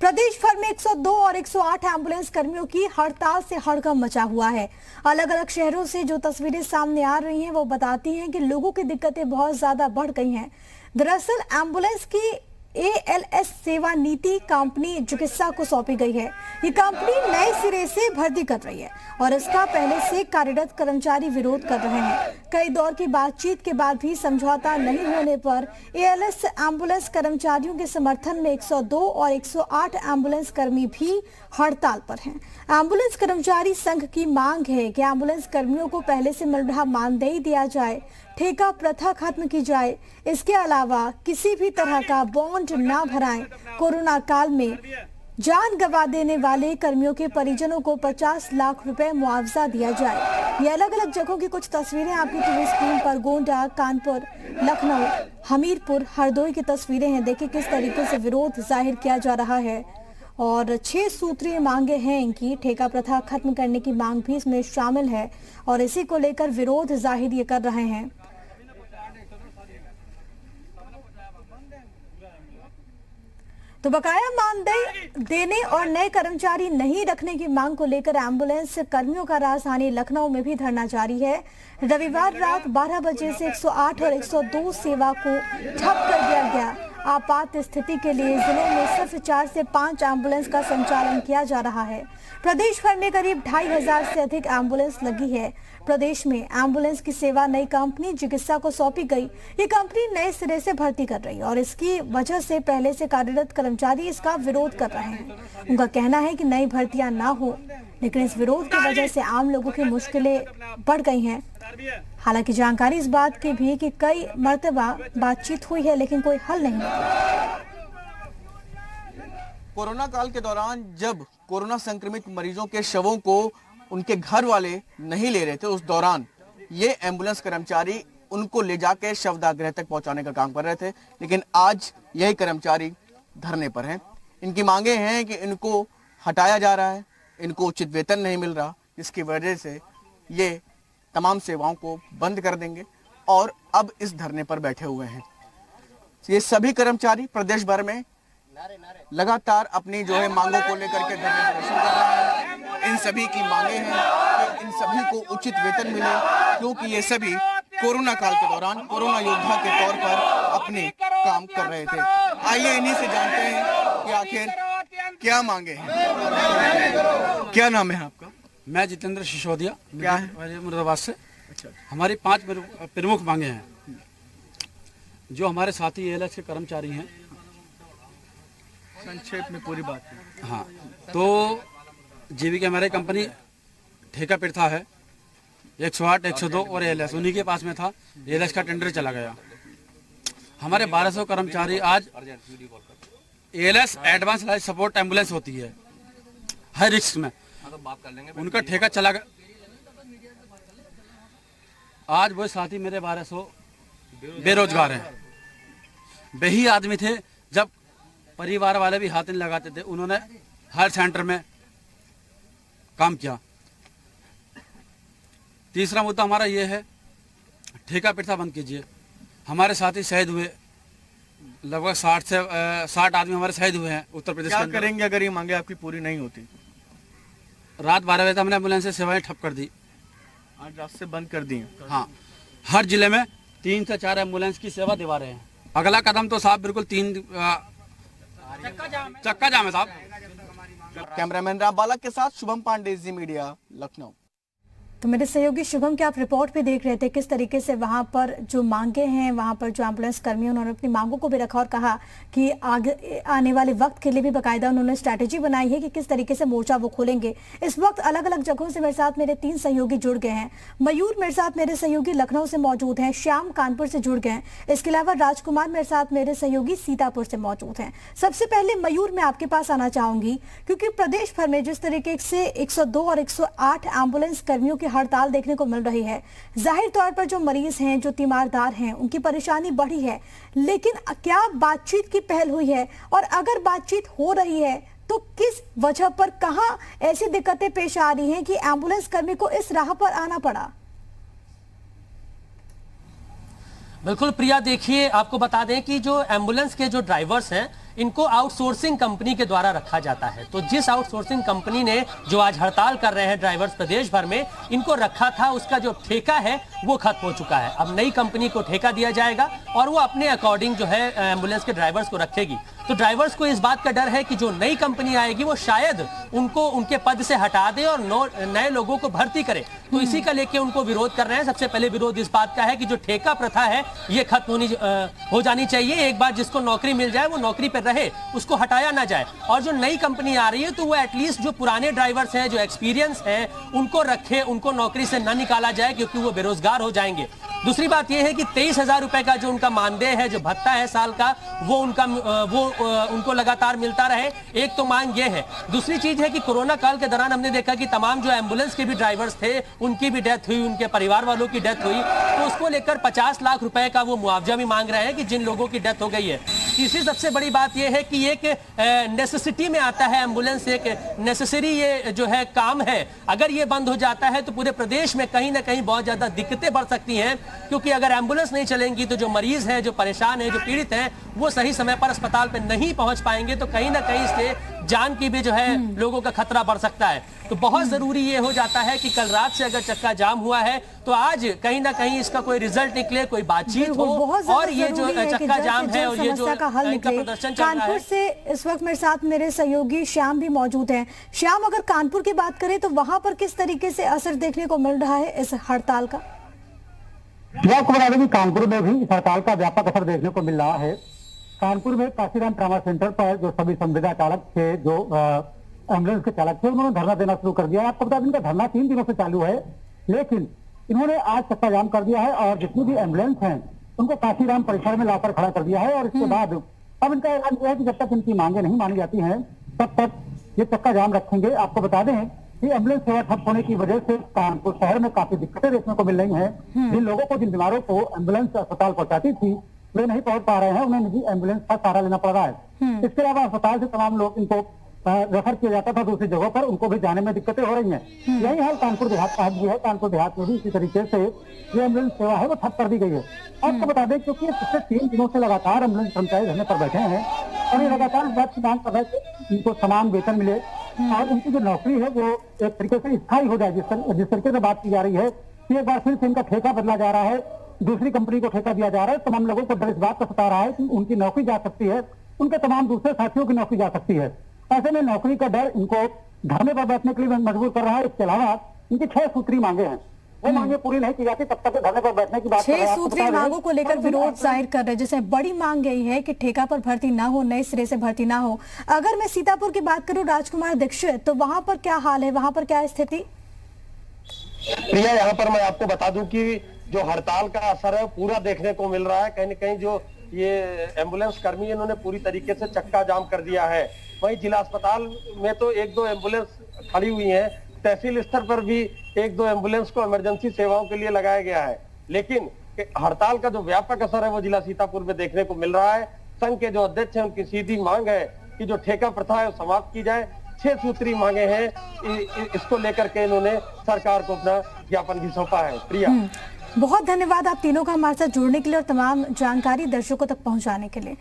प्रदेश भर में 102 और 108 एम्बुलेंस कर्मियों की हड़ताल से हड़कंप मचा हुआ है। अलग अलग शहरों से जो तस्वीरें सामने आ रही हैं वो बताती हैं कि लोगों की दिक्कतें बहुत ज्यादा बढ़ गई हैं। दरअसल एम्बुलेंस की ALS सेवा नीति कंपनी चिकित्सा को सौंपी गई है। ये कंपनी नए सिरे से भर्ती कर रही है और इसका पहले से कार्यरत कर्मचारी विरोध कर रहे हैं। कई दौर की बातचीत के बाद भी समझौता नहीं होने पर ALS एम्बुलेंस कर्मचारियों के समर्थन में 102 और 108 एम्बुलेंस कर्मी भी हड़ताल पर हैं। एम्बुलेंस कर्मचारी संघ की मांग है कि एम्बुलेंस कर्मियों को पहले से मिल रहा मानदेय दिया जाए, ठेका प्रथा खत्म की जाए। इसके अलावा किसी भी तरह का बॉन्ड ना भराएं। कोरोना काल में जान गंवा देने वाले कर्मियों के परिजनों को 50 लाख रुपए मुआवजा दिया जाए। ये अलग अलग जगहों की कुछ तस्वीरें आपकी टीवी स्क्रीन पर गोंडा, कानपुर, लखनऊ, हमीरपुर, हरदोई की तस्वीरें हैं। देखिए किस तरीके से विरोध जाहिर किया जा रहा है और 6 सूत्रीय मांगे हैं इनकी। ठेका प्रथा खत्म करने की मांग भी इसमें शामिल है और इसी को लेकर विरोध जाहिर ये कर रहे हैं। तो बकाया मानदेय देने और नए कर्मचारी नहीं रखने की मांग को लेकर एम्बुलेंस कर्मियों का राजधानी लखनऊ में भी धरना जारी है। रविवार रात 12 बजे से 108 और 102 सेवा को ठप कर दिया गया। आपात स्थिति के लिए जिलों में सिर्फ 4 से 5 एम्बुलेंस का संचालन किया जा रहा है। प्रदेश भर में करीब 2500 से अधिक एम्बुलेंस लगी है। प्रदेश में एम्बुलेंस की सेवा नई कंपनी चिकित्सा को सौंपी गई। ये कंपनी नए सिरे से भर्ती कर रही है और इसकी वजह से पहले से कार्यरत कर्मचारी इसका विरोध कर रहे हैं। उनका कहना है कि नई भर्तियां ना हो, लेकिन इस विरोध की वजह से आम लोगों की मुश्किलें बढ़ गई हैं। हालांकि जानकारी इस बात की भी कि कई मर्तबा बातचीत हुई है लेकिन कोई हल नहीं हुआ। कोरोना काल के दौरान जब कोरोना संक्रमित मरीजों के शवों को उनके घर वाले नहीं ले रहे थे, उस दौरान ये एम्बुलेंस कर्मचारी उनको ले जाकर शवदाह गृह तक पहुंचाने का काम कर रहे थे। लेकिन आज यही कर्मचारी धरने पर हैं। इनकी मांगे हैं कि इनको हटाया जा रहा है, इनको उचित वेतन नहीं मिल रहा, जिसकी वजह से ये तमाम सेवाओं को बंद कर देंगे और अब इस धरने पर बैठे हुए हैं। ये सभी कर्मचारी प्रदेश भर में लगातार अपनी जो है मांगों को लेकर के धरने प्रदर्शन कर रहे हैं। इन सभी की मांगे हैं कि इन सभी को उचित वेतन मिले, क्योंकि ये सभी कोरोना काल के दौरान कोरोना योद्धा के तौर पर अपने काम कर रहे थे। आइए इन्हीं से जानते हैं कि आखिर क्या मांगे हैं। क्या नाम है आपका? मैं जितेंद्र सिसोदिया। क्या है? मुरादाबाद से। अच्छा। हमारी 5 प्रमुख मांगे हैं। जो हमारे साथी ALS के कर्मचारी हैं, संक्षेप में पूरी बात है। हाँ, तो जीविका हमारी कंपनी ठेका प्रथा है। 108, 102 और ALS उन्हीं के पास में था। ALS का टेंडर चला गया। हमारे 1200 कर्मचारी आज ALS advance life support ambulance होती है, हाई रिस्क में, उनका ठेका चला गया। आज वो साथी मेरे 1200 बेरोजगार हैं। वही आदमी थे जब परिवार वाले भी हाथ नहीं लगाते थे। उन्होंने हेल्थ सेंटर में काम किया। तीसरा मुद्दा हमारा ये है, ठेका प्रथा बंद कीजिए। हमारे साथी शहीद हुए, लगभग 60 आदमी हमारे शहीद हुए हैं उत्तर प्रदेश के अंदर। करेंगे अगर ये मांगे आपकी पूरी नहीं होती? रात 12 बजे तक हमने एम्बुलेंस से सेवाएं ठप कर दी। आज रात से बंद कर दी? हाँ, हर जिले में 3 से 4 एम्बुलेंस की सेवा दिवा रहे हैं। अगला कदम तो साहब बिल्कुल चक्का जाम है साहब। कैमरामैन राम बालक के साथ शुभम पांडे, जी मीडिया, लखनऊ। तो मेरे सहयोगी शुभम के आप रिपोर्ट पे देख रहे थे किस तरीके से वहां पर जो मांगे हैं, वहां पर जो एम्बुलेंस कर्मी उन्होंने अपनी मांगों को भी रखा और कहा कि आगे आने वाले वक्त के लिए भी बाकायदा उन्होंने स्ट्रैटेजी बनाई है कि किस तरीके से मोर्चा वो खोलेंगे। इस वक्त अलग अलग जगहों से मेरे साथ मेरे 3 सहयोगी जुड़ गए हैं। मयूर मेरे साथ मेरे सहयोगी लखनऊ से मौजूद हैं, श्याम कानपुर से जुड़ गए हैं, इसके अलावा राजकुमार मेरे साथ मेरे सहयोगी सीतापुर से मौजूद हैं। सबसे पहले मयूर मैं आपके पास आना चाहूंगी, क्योंकि प्रदेश भर में जिस तरीके से 102 और 108 एम्बुलेंस कर्मियों की हड़ताल देखने को मिल रही है, जाहिर तौर पर जो मरीज हैं, जो तीमारदार हैं, उनकी परेशानी बढ़ी है। लेकिन क्या बातचीत की पहल हुई है? और अगर बातचीत हो रही है तो किस वजह पर, कहां ऐसी दिक्कतें पेश आ रही हैं कि एम्बुलेंस कर्मी को इस राह पर आना पड़ा? बिल्कुल प्रिया, देखिए आपको बता दें कि जो एम्बुलेंस के जो ड्राइवर्स हैं, इनको आउटसोर्सिंग कंपनी के द्वारा रखा जाता है। तो जिस आउटसोर्सिंग कंपनी ने जो आज हड़ताल कर रहे हैं ड्राइवर्स प्रदेश भर में, इनको रखा था, उसका जो ठेका है वो खत्म हो चुका है। अब नई कंपनी को ठेका दिया जाएगा और वो अपने अकॉर्डिंग जो है एम्बुलेंस के ड्राइवर्स को रखेगी। तो ड्राइवर्स को इस बात का डर है कि जो नई कंपनी आएगी वो शायद उनको उनके पद से हटा दे और नए लोगों को भर्ती करे। तो इसी का लेके उनको विरोध कर रहे हैं। सबसे पहले विरोध इस बात का है कि जो ठेका प्रथा है ये खत्म हो जानी चाहिए। एक बार जिसको नौकरी मिल जाए वो नौकरी पर रहे, उसको हटाया ना जाए। और जो नई कंपनी आ रही है तो वो एटलीस्ट जो पुराने ड्राइवर्स हैं, जो एक्सपीरियंस है, उनको रखे, उनको नौकरी से न निकाला जाए, क्योंकि वो बेरोजगार हो जाएंगे। दूसरी बात यह है कि 23,000 रुपए का जो उनका मानदेय है, जो भत्ता है साल का, वो उनको लगातार मिलता रहे। एक तो मांग ये है। दूसरी चीज है कि कोरोना काल के दौरान हमने देखा कि तमाम जो एम्बुलेंस के भी ड्राइवर्स थे, उनकी भी डेथ हुई, उनके परिवार वालों की डेथ हुई। तो उसको लेकर 50 लाख रुपए का वो मुआवजा भी मांग रहे हैं कि जिन लोगों की डेथ हो गई है। तीसरी सबसे बड़ी बात यह है कि एक नेसेसिटी में आता है एम्बुलेंस, एक नेसेसरी ये जो है काम है। अगर ये बंद हो जाता है तो पूरे प्रदेश में कहीं ना कहीं बहुत ज्यादा दिक्कतें बढ़ सकती हैं, क्योंकि अगर एम्बुलेंस नहीं चलेंगी तो जो मरीज हैं, जो परेशान हैं, जो पीड़ित हैं, वो सही समय पर अस्पताल पे नहीं पहुंच पाएंगे। तो कहीं ना कहीं इससे जान की भी जो है लोगों का खतरा बढ़ सकता है। तो बहुत जरूरी ये हो जाता है कि कल रात से अगर चक्का जाम हुआ है तो आज कहीं ना कहीं इसका कोई रिजल्ट निकले, कोई बातचीत हो, और ये जो चक्का जाम है और ये जो इनका प्रदर्शन चल रहा है। कानपुर से इस वक्त मेरे साथ मेरे सहयोगी श्याम भी मौजूद हैं। श्याम, अगर कानपुर की बात करें तो वहां पर किस तरीके से असर देखने को मिल रहा है इस हड़ताल का? आपको बता दें कि कानपुर में भी इस हड़ताल का व्यापक असर देखने को मिल रहा है। कानपुर में काशीराम ट्रामा सेंटर पर जो सभी संविदा चालक थे, जो एम्बुलेंस के चालक थे, उन्होंने धरना देना शुरू कर दिया है। आपको बता दें इनका धरना 3 दिनों से चालू है, लेकिन इन्होंने आज चक्का जाम कर दिया है और जितनी भी एम्बुलेंस हैं उनको काशीराम परिसर में लाकर खड़ा कर दिया है। और इसके बाद अब इनका ऐलान किया है कि जब तक इनकी मांगे नहीं मानी जाती हैं तब तक ये चक्का जाम रखेंगे। आपको बता दें कि एम्बुलेंस सेवा ठप होने की वजह से कानपुर शहर में काफी दिक्कतें देखने को मिल रही हैं। जिन लोगों को, जिन बीमारों को एम्बुलेंस अस्पताल पहुंचाती थी, वे नहीं पहुंच पा रहे हैं, उन्हें निजी एम्बुलेंस का सहारा लेना पड़ रहा है। इसके अलावा अस्पताल से तमाम लोग इनको रेफर किया जाता था दूसरी जगहों पर, उनको भी जाने में दिक्कतें हो रही हैं। यही हाल कानपुर देहात का भी है। कानपुर देहात में भी इसी तरीके से जो एम्बुलेंस सेवा है वो ठप कर दी गई है। आपको बता दें क्योंकि पिछले 3 दिनों से लगातार एम्बुलेंस कर्मचारी धरने पर बैठे हैं और ये लगातार इस बात की मांग कर रहे थे कि इनको समान वेतन मिले और उनकी जो नौकरी है वो एक तरीके से स्थायी हो जाए। जिस तरीके से बात की जा रही है कि एक बार फिर से इनका ठेका बदला जा रहा है, दूसरी कंपनी को ठेका दिया जा रहा है। तमाम लोगों को डर इस बात का सता रहा है कि उनकी नौकरी जा सकती है, उनके तमाम दूसरे साथियों की नौकरी जा सकती है। ऐसे में नौकरी का डर इनको धरने पर बैठने के लिए मजबूर कर रहा है। इसके अलावा इनकी 6 सूत्री मांगे हैं, वो मांगे पूरी नहीं की जाती तब तक धरने पर बैठने की बात। 6 सूत्री मांगों को लेकर विरोध जाहिर कर रहे हैं, जैसे बड़ी मांग यही है कि ठेका पर भर्ती ना हो, नए सिरे से भर्ती ना हो। अगर मैं सीतापुर की बात करूं, राजकुमार दीक्षित, तो वहां पर क्या हाल है, वहां पर क्या स्थिति? प्रिया, यहाँ पर मैं आपको बता दूं कि जो हड़ताल का असर है पूरा देखने को मिल रहा है। कहीं न कहीं जो ये एम्बुलेंस कर्मी इन्होंने पूरी तरीके से चक्का जाम कर दिया है। वहीं जिला अस्पताल में तो 1-2 एम्बुलेंस खड़ी हुई हैं, तहसील स्तर पर भी 1-2 एम्बुलेंस को इमरजेंसी सेवाओं के लिए लगाया गया है। लेकिन हड़ताल का जो व्यापक असर है वो जिला सीतापुर में देखने को मिल रहा है। संघ के जो अध्यक्ष हैं उनकी सीधी मांग है कि जो ठेका प्रथा है वो समाप्त की जाए। 6 सूत्री मांगे हैं, इसको लेकर के इन्होंने सरकार को अपना ज्ञापन भी सौंपा है। प्रिया, बहुत धन्यवाद आप तीनों का हमारे साथ जुड़ने के लिए और तमाम जानकारी दर्शकों तक पहुंचाने के लिए।